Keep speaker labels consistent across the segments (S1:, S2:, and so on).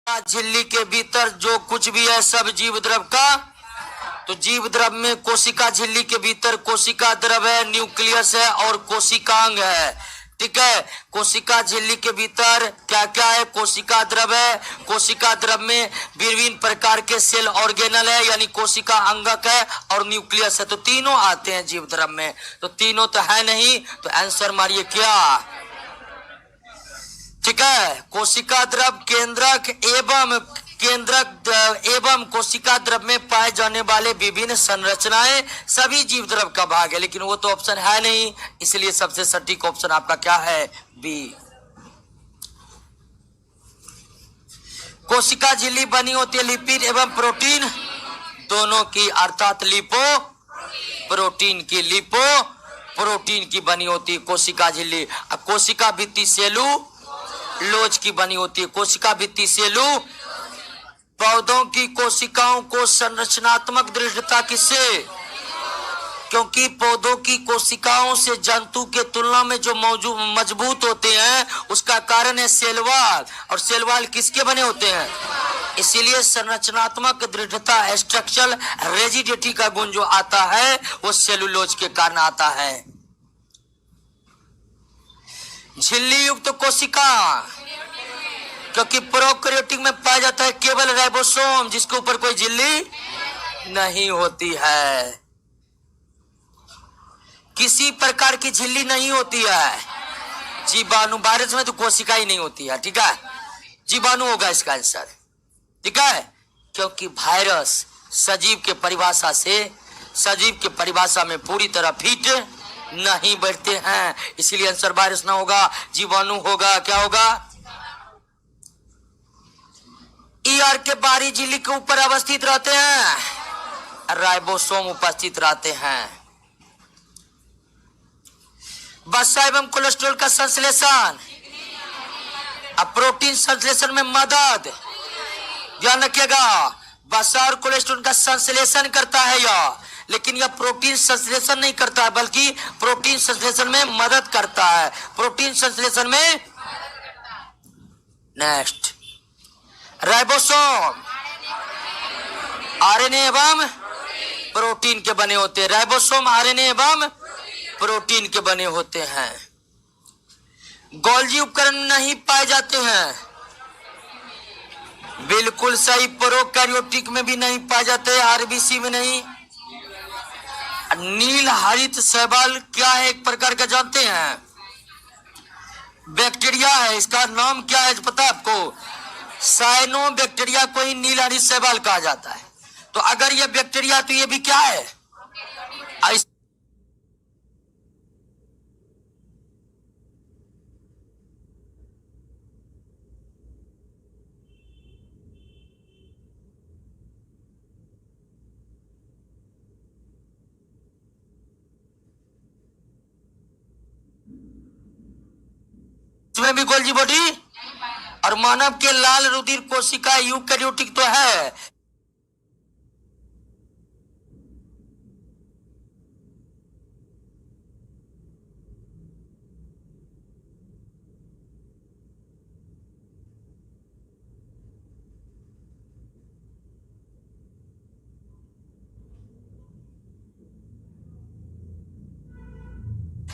S1: झिल्ली के भीतर जो कुछ भी है सब जीव द्रव का। तो जीव द्रव में कोशिका झिल्ली के भीतर कोशिका द्रव है, न्यूक्लियस है और कोशिकांग है। ठीक है, कोशिका झिल्ली के भीतर क्या क्या है? कोशिका द्रव है। कोशिका द्रव में विभिन्न प्रकार के सेल ऑर्गेनल है, यानी कोशिका अंगक है और न्यूक्लियस है। तो तीनों आते हैं जीव द्रव में। तो तीनों तो है नहीं, तो आंसर मारिए क्या? ठीक है, कोशिका द्रव केंद्रक एवं कोशिका द्रव में पाए जाने वाले विभिन्न संरचनाएं सभी जीव द्रव का भाग है, लेकिन वो तो ऑप्शन है नहीं, इसलिए सबसे सटीक ऑप्शन आपका क्या है? बी। कोशिका झिल्ली बनी होती है लिपिड एवं प्रोटीन दोनों की, अर्थात प्रोटीन की बनी होती है कोशिका झिल्ली। कोशिका भित्ति सेलुलोज की बनी होती है। कोशिका भित्ति पौधों की कोशिकाओं को संरचनात्मक दृढ़ता किससे? क्योंकि पौधों की कोशिकाओं से जंतु के तुलना में जो मजबूत होते हैं उसका कारण है सेल वॉल, और सेल वॉल किसके बने होते हैं? इसीलिए संरचनात्मक दृढ़ता, स्ट्रक्चरल रेजिडिटी का गुण जो आता है वो सेलुलोज के कारण आता है। झिल्ली युक्त कोशिका, क्योंकि प्रोकैरियोटिक में पाया जाता है केवल राइबोसोम, जिसके ऊपर कोई झिल्ली नहीं होती है। किसी प्रकार की झिल्ली नहीं होती है। जीवाणु, वायरस में तो कोशिका ही नहीं होती है। ठीक है, जीवाणु होगा इसका आंसर। ठीक है, क्योंकि वायरस सजीव के परिभाषा में पूरी तरह फिट नहीं बैठते हैं, इसीलिए आंसर वायरस ना होगा, जीवाणु होगा। क्या होगा? ईआर के बाहरी झिल्ली के ऊपर अवस्थित रहते हैं, राइबोसोम उपस्थित रहते हैं। वसा एवं कोलेस्ट्रॉल का संश्लेषण, अब प्रोटीन संश्लेषण में मदद, ध्यान रखिएगा, वसा और कोलेस्ट्रॉल का संश्लेषण करता है यह, लेकिन यह प्रोटीन संश्लेषण नहीं करता है, बल्कि प्रोटीन संश्लेषण में मदद करता है। प्रोटीन संश्लेषण में नेक्स्ट राइबोसोम आरएनए एवं प्रोटीन के बने होते हैं। राइबोसोम आरएनए एवं प्रोटीन के बने होते हैं। गोल्जी उपकरण नहीं पाए जाते हैं, बिल्कुल सही। प्रोकैरियोटिक में भी नहीं पाए जाते, आरबीसी में नहीं। नील हरित शैवाल क्या है? एक प्रकार का जानते हैं, बैक्टीरिया है। इसका नाम क्या है पता है आपको? साइनो बैक्टीरिया को ही नील हरित शैवाल कहा जाता है। तो अगर ये बैक्टीरिया तो ये भी क्या है? इसमें भी गोल्जी बॉडी, और मानव के लाल रुधिर कोशिका यूकैरियोटिक तो है।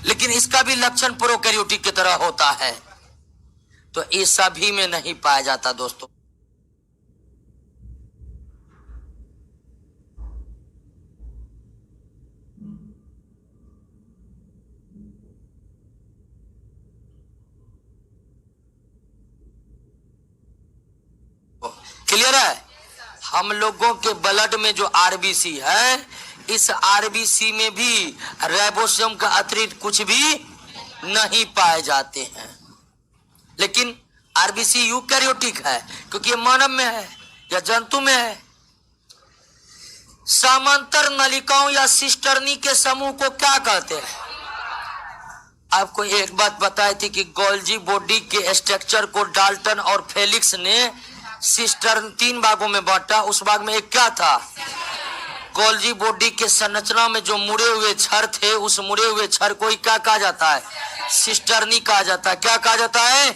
S1: लेकिन इसका भी लक्षण प्रोकैरियोटिक की तरह होता है, तो ये सभी में नहीं पाया जाता दोस्तों। क्लियर है? हम लोगों के ब्लड में जो आरबीसी है, इस आरबीसी में भी राइबोसोम का अतिरिक्त कुछ भी नहीं पाए जाते हैं। लेकिन आरबीसी यूकैरियोटिक है, क्योंकि ये मानव में है या जंतु में है। समांतर नलिकाओं या सिस्टर्नी के समूह को क्या कहते हैं? आपको एक बात बताई थी कि गोल्जी बॉडी के स्ट्रक्चर को डाल्टन और फेलिक्स ने सिस्टर्न 3 भागों में बांटा। उस भाग में एक क्या था? गोल्जी बॉडी के संरचना में जो मुड़े हुए छड़ थे, उस मुड़े हुए छड़ को ही क्या कहा जाता है? सिस्टर्नी कहा जाता है। क्या कहा जाता है?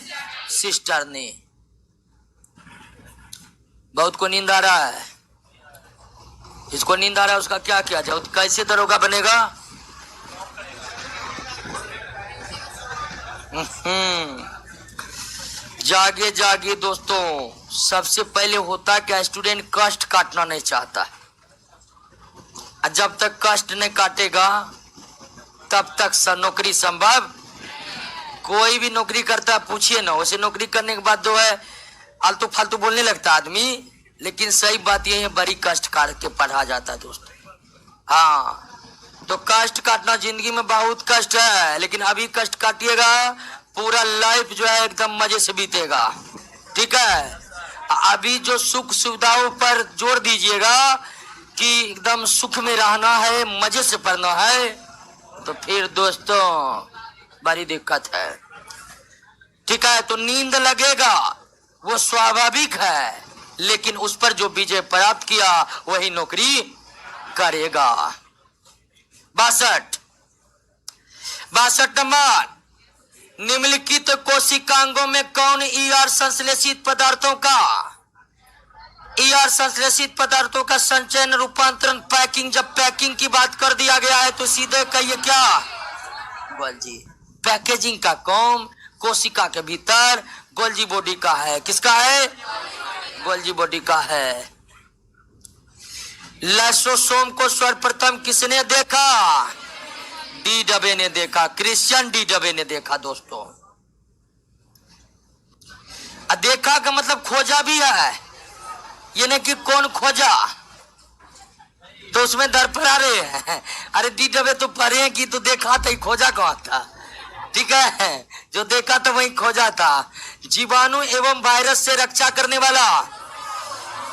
S1: सिस्टर्नी। बहुत को नींद आ रहा है, इसको नींद आ रहा है उसका क्या किया जाए, कैसे दरोगा बनेगा? जागे जागे दोस्तों, सबसे पहले होता क्या, स्टूडेंट कष्ट काटना नहीं चाहता, जब तक कष्ट नहीं काटेगा तब तक नौकरी संभव। कोई भी नौकरी करता है पूछिए ना, उसे नौकरी करने के बाद जो है आलतू फालतू बोलने लगता आदमी, लेकिन सही बात यही है, बड़ी कष्ट काट के पढ़ा जाता है दोस्तों। हाँ, तो कष्ट काटना जिंदगी में बहुत कष्ट है, लेकिन अभी कष्ट काटिएगा पूरा लाइफ जो है एकदम मजे से बीतेगा। ठीक है, अभी जो सुख सुविधाओं पर जोर दीजिएगा कि एकदम सुख में रहना है, मजे से पढ़ना है, तो फिर दोस्तों बड़ी दिक्कत है। ठीक है, तो नींद लगेगा वो स्वाभाविक है, लेकिन उस पर जो विजय प्राप्त किया वही नौकरी करेगा। 62 नंबर, निम्नलिखित कोशिकांगों में कौन ईआर संश्लेषित पदार्थों का संचयन, रूपांतरण, पैकिंग, जब पैकिंग की बात कर दिया गया है तो सीधे कहिए क्या, गोल्जी। पैकेजिंग का काम कोशिका के भीतर गोल्जी बॉडी का है। किसका है? गोल्जी बॉडी का है। लाइसोसोम को सर्वप्रथम किसने देखा? डी डबे ने देखा, क्रिश्चियन डी डबे ने देखा दोस्तों। देखा का मतलब खोजा भी है, ये नहीं कि कौन खोजा, तो उसमें दर पर आ रहे हैं। अरे डी डबे तो पढ़े हैं कि तो देखा था, खोजा कहाँ था? ठीक है, जो देखा था वही खोजा था। जीवाणु एवं वायरस से रक्षा करने वाला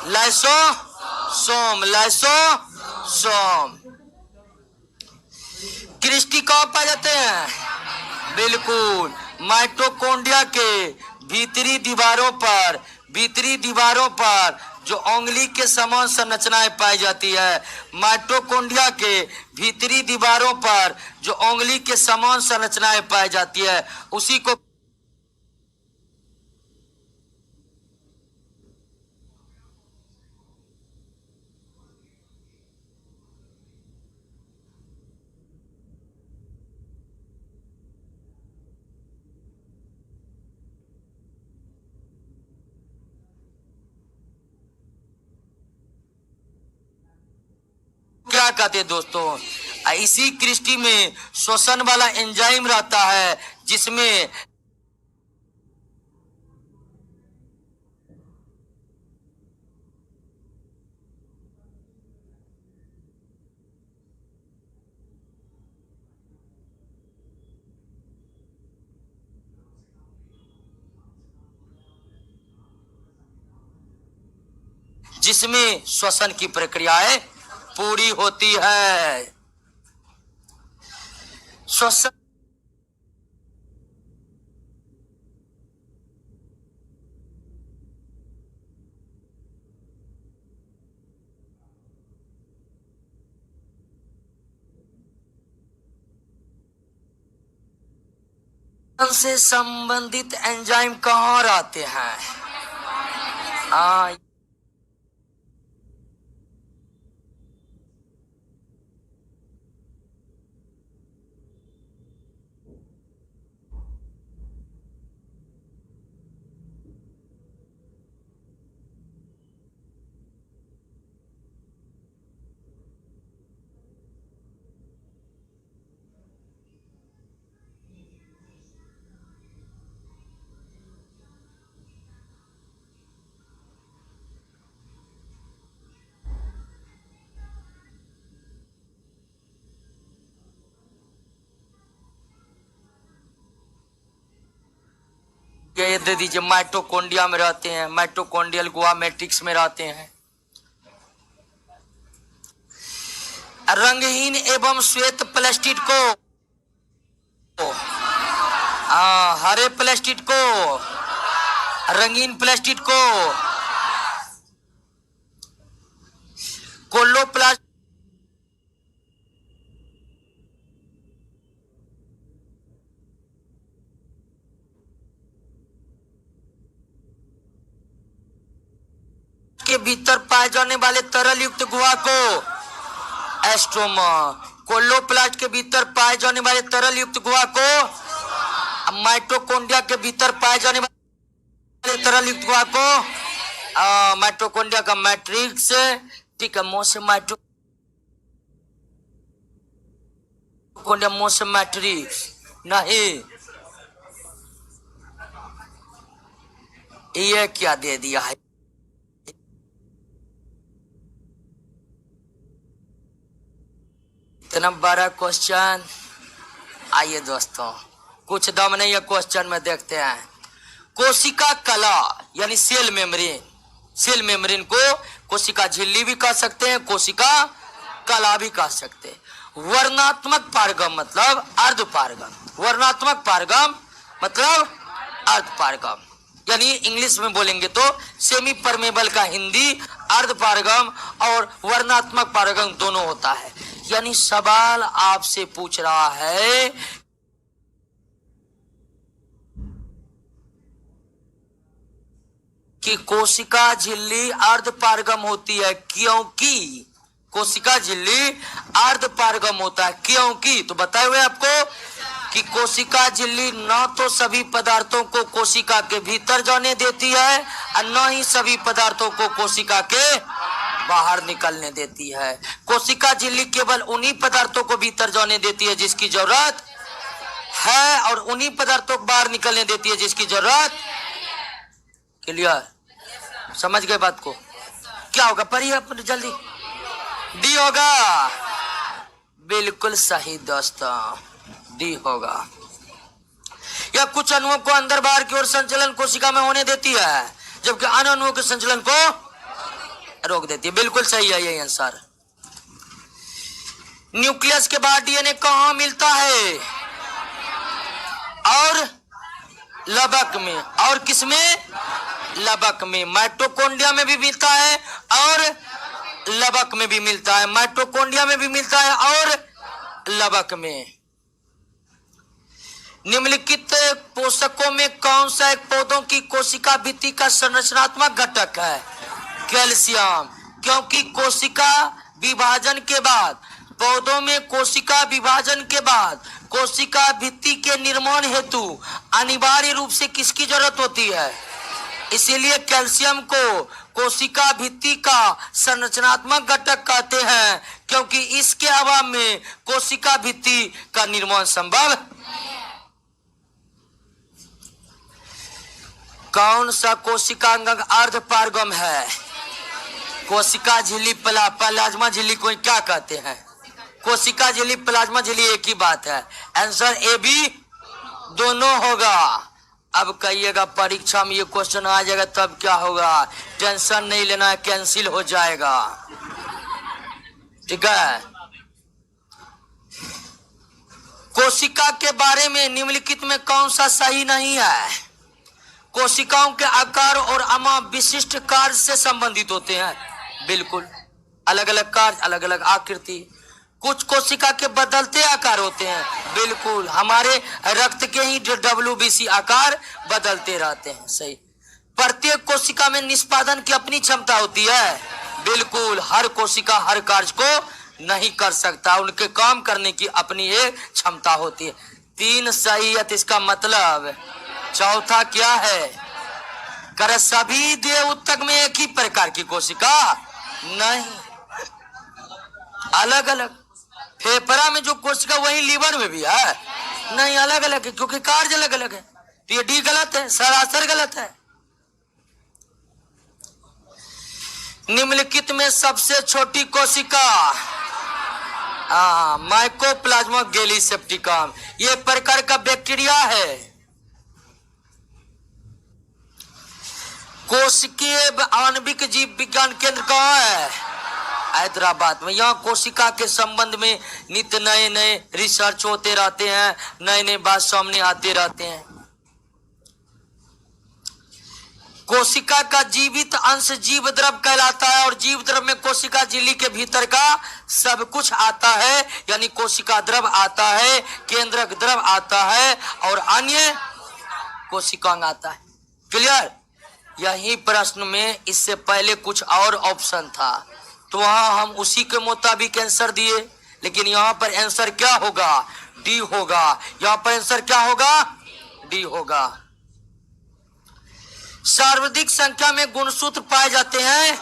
S1: लाइसोसोम, क्रिस्टी कहाँ पाए जाते हैं? बिल्कुल, माइटोकॉन्ड्रिया के भीतरी दीवारों पर जो उंगली के समान संरचनाएं पाई जाती है, माइटोकॉन्ड्रिया के भीतरी दीवारों पर जो उंगली के समान संरचनाएं पाई जाती है, उसी को क्या कहते हैं दोस्तों? इसी क्रिस्टी में श्वसन वाला एंजाइम रहता है, जिसमें श्वसन की प्रक्रियाएं पूरी होती है। श्वसन से संबंधित एंजाइम कहाँ रहते हैं? ये दे दीजिए, माइटोकॉन्ड्रिया में रहते हैं, माइटोकॉन्ड्रियल गुआ मैट्रिक्स में रहते हैं। रंगहीन एवं श्वेत प्लास्टिड को, हरे प्लास्टिड को, रंगीन प्लास्टिड को कोलोप्लास्ट के के भीतर पाए जाने वाले तरल युक्त गुहा को एस्ट्रोमा, कोलोप्लास्ट के भीतर पाए जाने वाले तरल युक्त गुहा को माइटोकॉन्ड्रिया के भीतर पाए जाने वाले तरल युक्त गुहा को माइटोकॉन्ड्रिया का मैट्रिक्स, ठीक है, मोसे माइटोकॉन्ड्रिया मोसे मैट्रिक्स नहीं, ये क्या दे दिया है? इतना बड़ा क्वेश्चन। आइए दोस्तों, कुछ दम नहीं है क्वेश्चन में, देखते हैं। कोशिका कला यानी सेल मेम्ब्रेन, सेल मेम्ब्रेन को कोशिका झिल्ली भी कह सकते हैं, कोशिका कला भी कह सकते हैं। वर्णात्मक पारगम मतलब अर्ध पारगम, वर्णात्मक पारगम मतलब अर्ध पारगम, यानी इंग्लिश में बोलेंगे तो सेमी परमेबल का हिंदी अर्ध पारगम और वर्णात्मक पारगम दोनों होता है। यानी सवाल आपसे पूछ रहा है कि कोशिका झिल्ली अर्ध पारगम होती है क्योंकि, कोशिका झिल्ली अर्ध पारगम होता है क्योंकि, तो बताए हुए आपको कि कोशिका झिल्ली न तो सभी पदार्थों को कोशिका के भीतर जाने देती है और न ही सभी पदार्थों को कोशिका के बाहर निकलने देती है। कोशिका झिल्ली केवल उन्हीं पदार्थों को भीतर जाने देती है जिसकी जरूरत है और उन्हीं पदार्थों को बाहर निकलने देती है जिसकी जरूरत। क्लियर? समझ गए बात को? क्या होगा? पढ़िए अपने जल्दी। डी होगा, बिल्कुल सही दोस्तों, डी होगा। या कुछ अणुओं को अंदर बाहर की ओर संचलन कोशिका में होने देती है जबकि अन्य अणुओं के संचलन को रोक देती है। बिल्कुल सही है ये आंसर। न्यूक्लियस के बाद डीएनए कहां मिलता है? और लबक में। और किसमें? लबक में। माइटोकॉन्ड्रिया में भी मिलता है और लबक में भी मिलता है, माइटोकॉन्ड्रिया में भी मिलता है और लबक में। निम्नलिखित पोषकों में कौन सा एक पौधों की कोशिका भित्ति का संरचनात्मक घटक है? कैल्शियम, क्योंकि कोशिका विभाजन के बाद, पौधों में कोशिका विभाजन के बाद कोशिका भित्ति के निर्माण हेतु अनिवार्य रूप से किसकी जरूरत होती है? इसीलिए कैल्शियम को कोशिका भित्ति का संरचनात्मक घटक कहते हैं, क्योंकि इसके अभाव में कोशिका भित्ति का निर्माण संभव। कौन सा कोशिका अंग अर्ध पारगम है? कोशिका झिल्ली, प्लाज्मा झिल्ली को क्या कहते हैं? कोशिका झिल्ली, प्लाज्मा झिल्ली एक ही बात है। आंसर ए बी दोनों होगा। अब कहिएगा परीक्षा में ये क्वेश्चन आ जाएगा तब क्या होगा? टेंशन नहीं लेना है, कैंसिल हो जाएगा। ठीक है। कोशिका के बारे में निम्नलिखित में कौन सा सही नहीं है? कोशिकाओं के आकार और अमा विशिष्ट कार्य से संबंधित होते हैं। बिल्कुल, अलग अलग कार्य, अलग अलग आकृति। कुछ कोशिका के बदलते आकार होते हैं। बिल्कुल, हमारे रक्त के ही WBC आकार बदलते रहते हैं। सही। प्रत्येक कोशिका में निष्पादन की अपनी क्षमता होती है। बिल्कुल, हर कोशिका हर कार्य को नहीं कर सकता, उनके काम करने की अपनी एक क्षमता होती है। 3 सही है, तो इसका मतलब चौथा क्या है? कर सभी देह ऊतक में एक ही प्रकार की कोशिका नहीं, अलग अलग। फेफड़ा में जो कोशिका वही लीवर में भी है नहीं, अलग अलग है, क्योंकि कार्य अलग अलग है। तो ये डी गलत है, सरासर गलत है। निम्नलिखित में सबसे छोटी कोशिका माइकोप्लाज्मा गैलीसेप्टिकम, ये एक प्रकार का बैक्टीरिया है। कोशिकीय आणविक जीव विज्ञान केंद्र कहाँ है? हैदराबाद में। यहाँ कोशिका के संबंध में नित्य नए नए रिसर्च होते रहते हैं, नए नए बात सामने आते रहते हैं। कोशिका का जीवित अंश जीव द्रव कहलाता है और जीव द्रव में कोशिका झिल्ली के भीतर का सब कुछ आता है, यानी कोशिका द्रव आता है, केंद्रक द्रव आता है और अन्य कोशिकांग आता है। क्लियर? यही प्रश्न में इससे पहले कुछ और ऑप्शन था, तो वहां हम उसी के मुताबिक आंसर दिए, लेकिन यहाँ पर आंसर क्या होगा? डी होगा। यहाँ पर आंसर क्या होगा? डी होगा। सर्वाधिक संख्या में गुणसूत्र पाए जाते हैं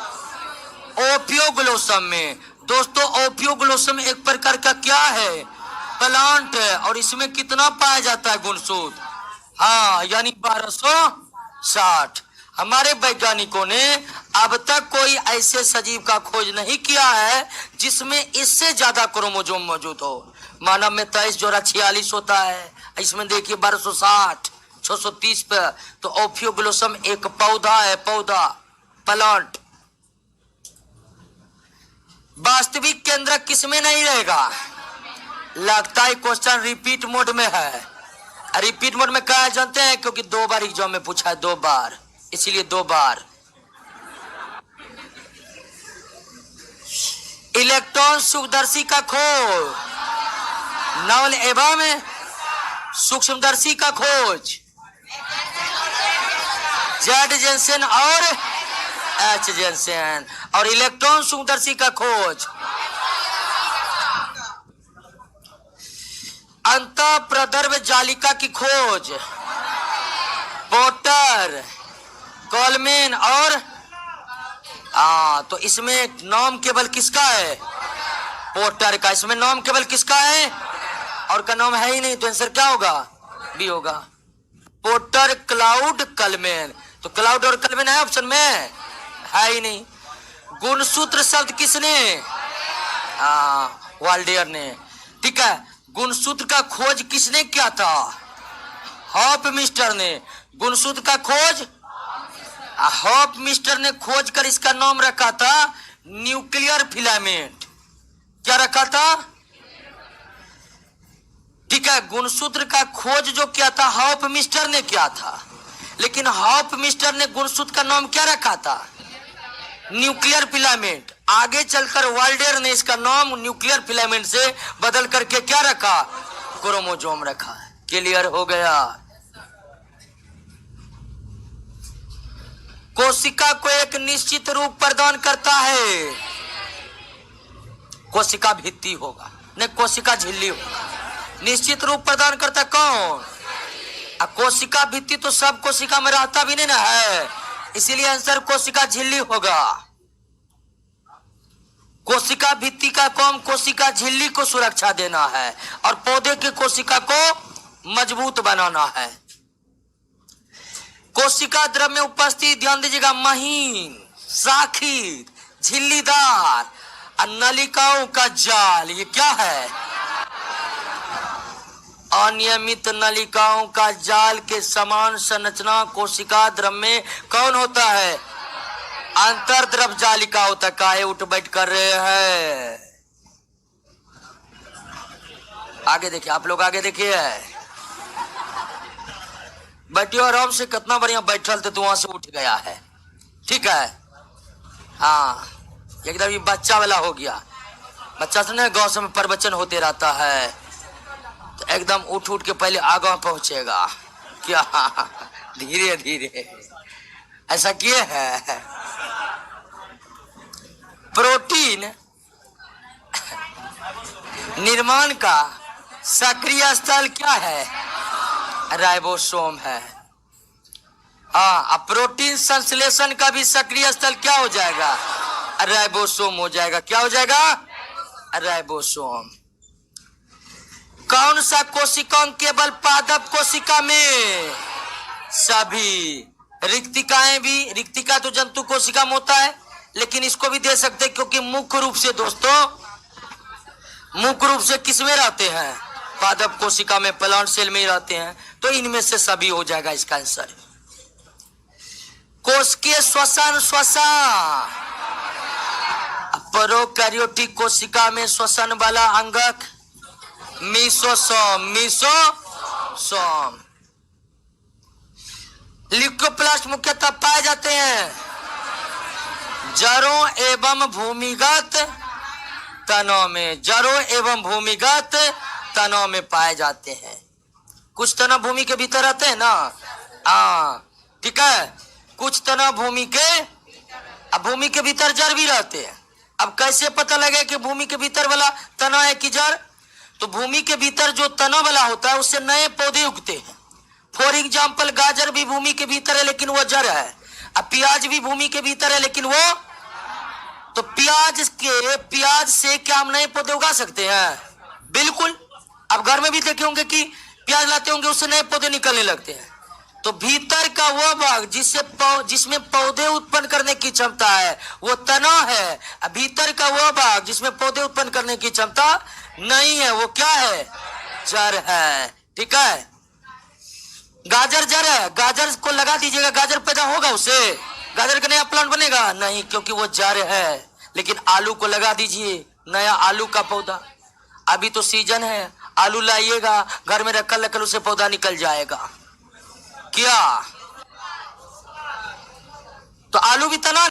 S1: ओपियोग्लोसम में। दोस्तों ओपियोग्लोसम एक प्रकार का क्या है? प्लांट है, और इसमें कितना पाया जाता है गुणसूत्र? हाँ, यानी 1260। हमारे वैज्ञानिकों ने अब तक कोई ऐसे सजीव का खोज नहीं किया है जिसमें इससे ज्यादा क्रोमोसोम मौजूद हो। मानव में 23 जोड़ा 46 होता है, इसमें देखिए 1260, 630 पे। तो ओपियोग्लोसम एक पौधा है, पौधा, प्लांट। वास्तविक केंद्र किसमें नहीं रहेगा? लगता है क्वेश्चन रिपीट मोड में है। रिपीट मोड में क्या है जानते हैं? क्योंकि 2 बार एग्जाम में पूछा है, 2 बार, इसलिए 2 बार। इलेक्ट्रॉन सूक्ष्मदर्शी का खोज, नवल एवं सूक्ष्मदर्शी का खोज जेड जेंसेन और एच जेंसेन, और इलेक्ट्रॉन सूक्ष्मदर्शी का खोज अंतः प्रदर्भ जालिका की खोज पोर्टर, कोलमैन और तो इसमें नाम केवल किसका है? पोर्टर का। इसमें नाम केवल किसका है? और का नाम है ही नहीं, तो आंसर क्या होगा? बी होगा। Porter, Claude, Kalman. तो क्लाउड और कलमैन है ऑप्शन में? है ही नहीं। गुणसूत्र शब्द किसने? वाल्डेयर ने। ठीक है, गुणसूत्र का खोज किसने किया था? हॉफमिस्टर ने। गुणसूत्र का खोज हॉफमिस्टर ने खोज कर इसका नाम रखा था न्यूक्लियर फिलामेंट। क्या रखा था? ठीक है, गुणसूत्र का खोज जो किया था हॉफमिस्टर ने किया था, लेकिन हॉफमिस्टर ने गुणसूत्र का नाम क्या रखा था? Nuclear filament. आगे चलकर वाल्डेयर ने इसका नाम न्यूक्लियर फिलामेंट से बदल करके क्या रखा? क्रोमोसोम रखा। क्लियर हो गया। कोशिका को एक निश्चित रूप प्रदान करता है। कोशिका भित्ति होगा, नहीं कोशिका झिल्ली होगा। निश्चित रूप प्रदान करता कौन? कोशिका भित्ति तो सब कोशिका में रहता भी नहीं ना है, इसीलिए आंसर कोशिका झिल्ली होगा। कोशिका भित्ति का काम कोशिका झिल्ली को सुरक्षा देना है और पौधे की कोशिका को मजबूत बनाना है। कोशिका द्रव में उपस्थित, ध्यान दीजिएगा, महीन, शाखित, झिल्लीदार और नलिकाओं का जाल। ये क्या है? अनियमित नलिकाओं का जाल के समान संरचना कोशिका द्रव में कौन होता है? अंतर्द्रव जालिका होता है। काहे उठ बैठ कर रहे हैं? आगे देखिए, आप लोग आगे देखिए। बैठिए आराम से, कितना बढ़िया बैठल थे तो वहां से उठ गया है। ठीक है, हाँ, एकदम ये बच्चा वाला हो गया। बच्चा से ना गांव में प्रवचन होते रहता है तो एकदम उठ उठ के पहले आगे पहुंचेगा। क्या? धीरे धीरे ऐसा किए है। प्रोटीन निर्माण का सक्रिय स्थल क्या है? राइबोसोम है। हाँ, प्रोटीन संश्लेषण का भी सक्रिय स्थल क्या हो जाएगा? राइबोसोम हो जाएगा। क्या हो जाएगा? राइबोसोम। कौन सा कोशिकांग केवल पादप कोशिका में? सभी। रिक्तिकाएं भी, रिक्तिका तो जंतु कोशिका में होता है, लेकिन इसको भी दे सकते हैं क्योंकि मुख्य रूप से दोस्तों, मुख्य रूप से किसमें रहते हैं? पादप कोशिका में, प्लांट सेल में ही रहते हैं। तो इनमें से सभी हो जाएगा इसका आंसर। कोशिकीय श्वसन, श्वसन। प्रोकैरियोटिक कोशिका में श्वसन वाला अंगक मीसोसोम, मीसोसोम। ल्यूकोप्लास्ट मुख्यतः पाए जाते हैं जड़ों एवं भूमिगत तनों में। जड़ों एवं भूमिगत तनों में पाए जाते हैं। कुछ तना भूमि के भीतर रहते हैं ना। हाँ, ठीक है। कुछ तना भूमि के, अब भूमि के भीतर जड़ भी रहते हैं। अब कैसे पता लगे कि भूमि के भीतर वाला तना है कि जड़? तो भूमि के भीतर जो तना वाला होता है उससे नए पौधे उगते हैं। फॉर एग्जाम्पल गाजर भी भूमि के भीतर है लेकिन वो जड़ है। अब प्याज भी भूमि के भीतर है लेकिन वो, तो प्याज से क्या हम नए पौधे उगा सकते हैं? बिल्कुल। अब घर में भी देखे होंगे कि प्याज लाते होंगे उससे नए पौधे निकलने लगते हैं। तो भीतर का वो भाग जिसमें पौधे उत्पन्न करने की क्षमता है वो तना है। भीतर का वो भाग जिसमें पौधे उत्पन्न करने की क्षमता नहीं है वो क्या है? जड़ है। ठीक है, गाजर जड़ है, गाजर को लगा दीजिएगा, गाजर पैदा होगा उससे? गाजर का नया प्लांट बनेगा? नहीं, क्योंकि वो जड़ है। लेकिन आलू को लगा दीजिए, नया आलू का पौधा, अभी तो सीजन है, आलू लाइएगा घर में रखल उससे पौधा निकल जाएगा। क्या? तो आलू भी तना